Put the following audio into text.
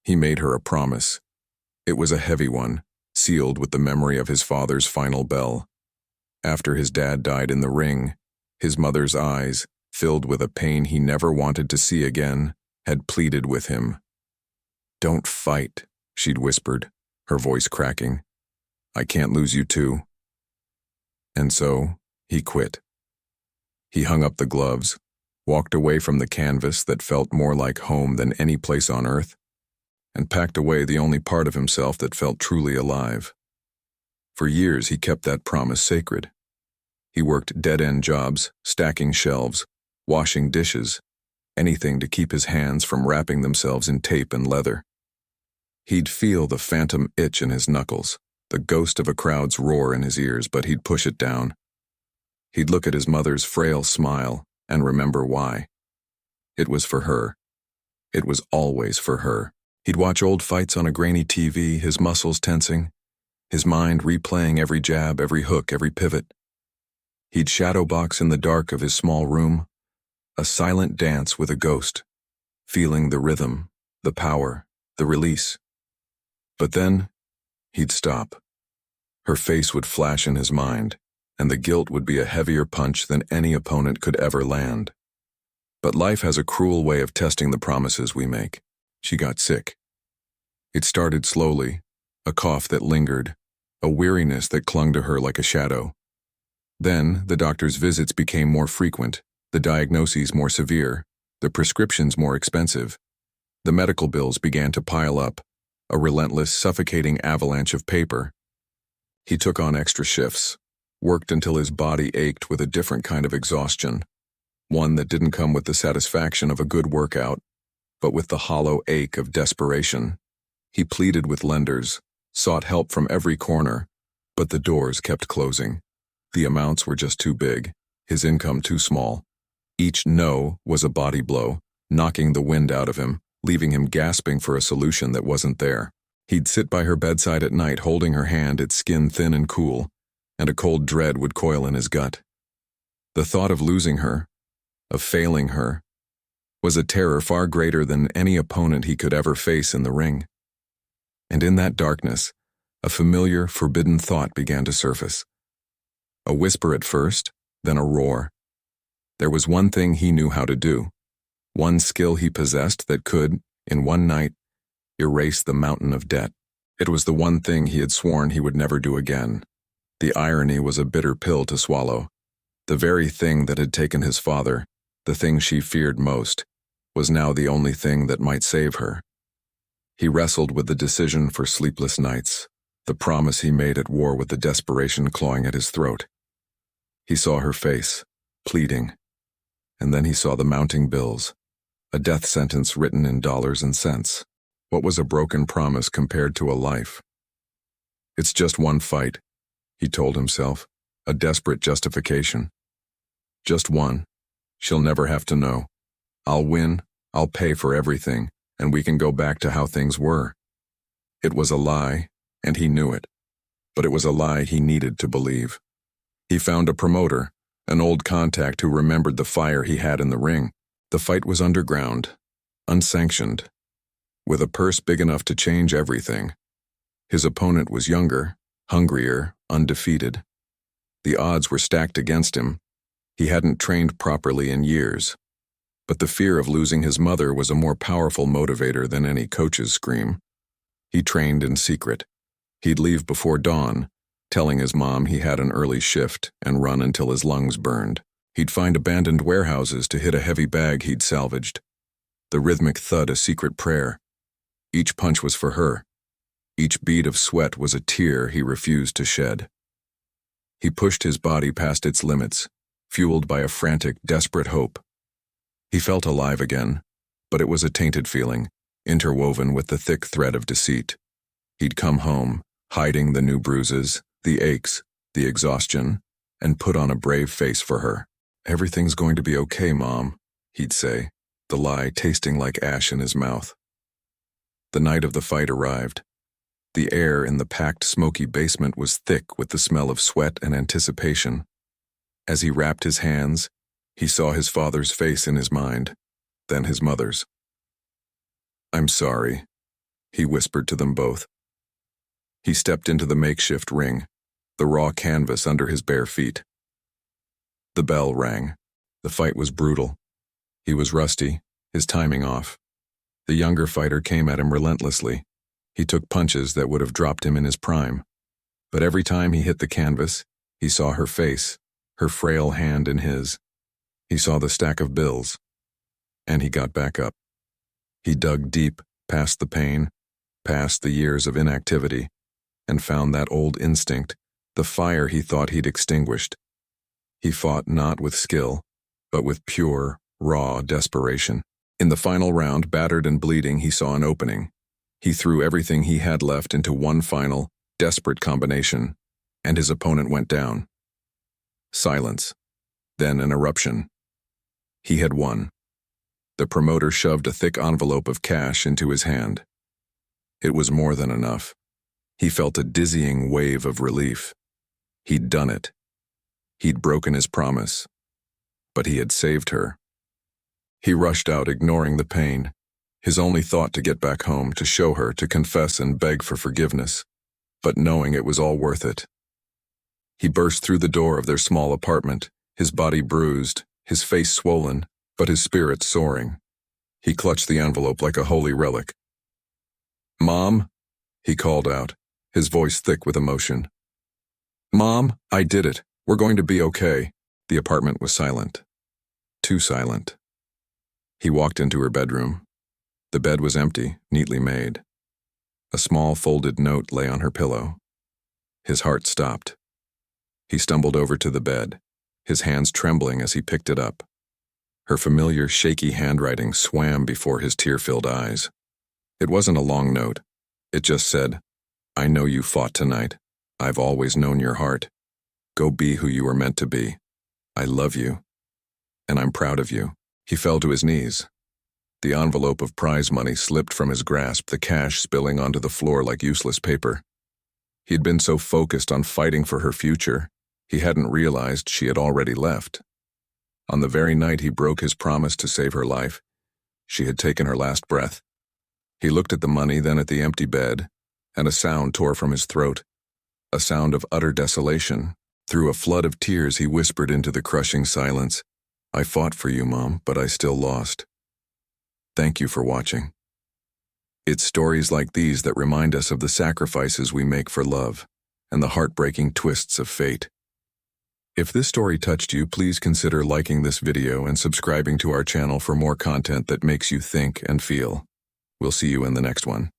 He made her a promise. It was a heavy one, sealed with the memory of his father's final bell. After his dad died in the ring, his mother's eyes, filled with a pain he never wanted to see again, had pleaded with him. "Don't fight," she'd whispered, her voice cracking. "I can't lose you too." And so, he quit. He hung up the gloves, walked away from the canvas that felt more like home than any place on earth, and packed away the only part of himself that felt truly alive. For years he kept that promise sacred. He worked dead-end jobs, stacking shelves, washing dishes, anything to keep his hands from wrapping themselves in tape and leather. He'd feel the phantom itch in his knuckles, the ghost of a crowd's roar in his ears, but he'd push it down. He'd look at his mother's frail smile and remember why. It was for her. It was always for her. He'd watch old fights on a grainy TV, his muscles tensing, his mind replaying every jab, every hook, every pivot. He'd shadowbox in the dark of his small room, a silent dance with a ghost, feeling the rhythm, the power, the release. But then, he'd stop. Her face would flash in his mind, and the guilt would be a heavier punch than any opponent could ever land. But life has a cruel way of testing the promises we make. She got sick. It started slowly, a cough that lingered, a weariness that clung to her like a shadow. Then, the doctor's visits became more frequent, the diagnoses more severe, the prescriptions more expensive. The medical bills began to pile up, a relentless, suffocating avalanche of paper. He took on extra shifts, worked until his body ached with a different kind of exhaustion, one that didn't come with the satisfaction of a good workout, but with the hollow ache of desperation. He pleaded with lenders, sought help from every corner, but the doors kept closing. The amounts were just too big, his income too small. Each no was a body blow, knocking the wind out of him, leaving him gasping for a solution that wasn't there. He'd sit by her bedside at night holding her hand, its skin thin and cool, and a cold dread would coil in his gut. The thought of losing her, of failing her, was a terror far greater than any opponent he could ever face in the ring. And in that darkness, a familiar, forbidden thought began to surface. A whisper at first, then a roar. There was one thing he knew how to do, one skill he possessed that could, in one night, erase the mountain of debt. It was the one thing he had sworn he would never do again. The irony was a bitter pill to swallow. The very thing that had taken his father, the thing she feared most, was now the only thing that might save her. He wrestled with the decision for sleepless nights, the promise he made at war with the desperation clawing at his throat. He saw her face, pleading, and then he saw the mounting bills, a death sentence written in dollars and cents. What was a broken promise compared to a life? "It's just one fight," he told himself, a desperate justification. "Just one. She'll never have to know. I'll win, I'll pay for everything, and we can go back to how things were." It was a lie, and he knew it. But it was a lie he needed to believe. He found a promoter, an old contact who remembered the fire he had in the ring. The fight was underground, unsanctioned, with a purse big enough to change everything. His opponent was younger, hungrier, undefeated. The odds were stacked against him. He hadn't trained properly in years. But the fear of losing his mother was a more powerful motivator than any coach's scream. He trained in secret. He'd leave before dawn, telling his mom he had an early shift, and run until his lungs burned. He'd find abandoned warehouses to hit a heavy bag he'd salvaged. The rhythmic thud a secret prayer. Each punch was for her. Each bead of sweat was a tear he refused to shed. He pushed his body past its limits, fueled by a frantic, desperate hope. He felt alive again, but it was a tainted feeling, interwoven with the thick thread of deceit. He'd come home, hiding the new bruises, the aches, the exhaustion, and put on a brave face for her. "Everything's going to be okay, Mom," he'd say, the lie tasting like ash in his mouth. The night of the fight arrived. The air in the packed, smoky basement was thick with the smell of sweat and anticipation. As he wrapped his hands, he saw his father's face in his mind, then his mother's. "I'm sorry," he whispered to them both. He stepped into the makeshift ring, the raw canvas under his bare feet. The bell rang. The fight was brutal. He was rusty, his timing off. The younger fighter came at him relentlessly. He took punches that would have dropped him in his prime. But every time he hit the canvas, he saw her face, her frail hand in his. He saw the stack of bills. And he got back up. He dug deep, past the pain, past the years of inactivity, and found that old instinct, the fire he thought he'd extinguished. He fought not with skill, but with pure, raw desperation. In the final round, battered and bleeding, he saw an opening. He threw everything he had left into one final, desperate combination, and his opponent went down. Silence. Then an eruption. He had won. The promoter shoved a thick envelope of cash into his hand. It was more than enough. He felt a dizzying wave of relief. He'd done it. He'd broken his promise. But he had saved her. He rushed out, ignoring the pain, his only thought to get back home, to show her, to confess and beg for forgiveness, but knowing it was all worth it. He burst through the door of their small apartment, his body bruised, his face swollen, but his spirit soaring. He clutched the envelope like a holy relic. "Mom," he called out, his voice thick with emotion. "Mom, I did it. We're going to be okay." The apartment was silent. Too silent. He walked into her bedroom. The bed was empty, neatly made. A small folded note lay on her pillow. His heart stopped. He stumbled over to the bed, his hands trembling as he picked it up. Her familiar, shaky handwriting swam before his tear-filled eyes. It wasn't a long note. It just said, "I know you fought tonight. I've always known your heart. Go be who you were meant to be. I love you. And I'm proud of you." He fell to his knees. The envelope of prize money slipped from his grasp, the cash spilling onto the floor like useless paper. He'd been so focused on fighting for her future, he hadn't realized she had already left. On the very night he broke his promise to save her life, she had taken her last breath. He looked at the money, then at the empty bed, and a sound tore from his throat, a sound of utter desolation. Through a flood of tears, he whispered into the crushing silence, "I fought for you, Mom, but I still lost. Thank you for watching." It's stories like these that remind us of the sacrifices we make for love and the heartbreaking twists of fate. If this story touched you, please consider liking this video and subscribing to our channel for more content that makes you think and feel. We'll see you in the next one.